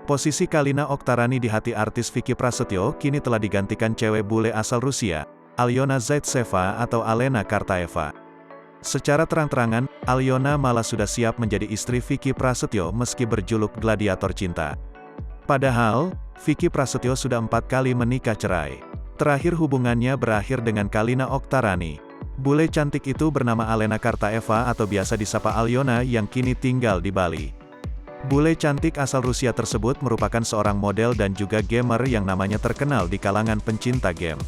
Posisi Kalina Oktarani di hati artis Vicky Prasetyo kini telah digantikan cewek bule asal Rusia, Alyona Zaitseva atau Alena Kartaeva. Secara terang-terangan, Alyona malah sudah siap menjadi istri Vicky Prasetyo meski berjuluk gladiator cinta. Padahal, Vicky Prasetyo sudah 4 kali menikah cerai. Terakhir hubungannya berakhir dengan Kalina Oktarani. Bule cantik itu bernama Alena Kartaeva atau biasa disapa Alyona yang kini tinggal di Bali. Bule cantik asal Rusia tersebut merupakan seorang model dan juga gamer yang namanya terkenal di kalangan pencinta game.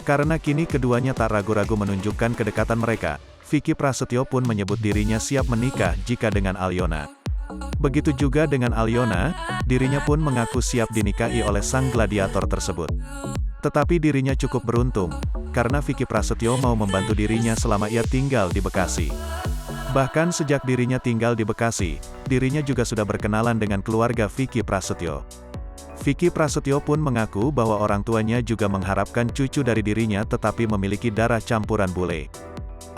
Karena kini keduanya tak ragu-ragu menunjukkan kedekatan mereka, Vicky Prasetyo pun menyebut dirinya siap menikah jika dengan Alyona. Begitu juga dengan Alyona, dirinya pun mengaku siap dinikahi oleh sang gladiator tersebut. Tetapi dirinya cukup beruntung, karena Vicky Prasetyo mau membantu dirinya selama ia tinggal di Bekasi. Bahkan sejak dirinya tinggal di Bekasi, dirinya juga sudah berkenalan dengan keluarga Vicky Prasetyo. Vicky Prasetyo pun mengaku bahwa orang tuanya juga mengharapkan cucu dari dirinya tetapi memiliki darah campuran bule.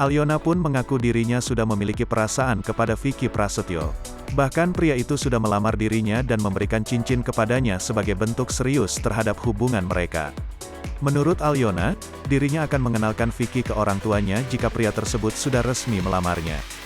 Alyona pun mengaku dirinya sudah memiliki perasaan kepada Vicky Prasetyo. Bahkan pria itu sudah melamar dirinya dan memberikan cincin kepadanya sebagai bentuk serius terhadap hubungan mereka. Menurut Alyona, dirinya akan mengenalkan Vicky ke orang tuanya jika pria tersebut sudah resmi melamarnya.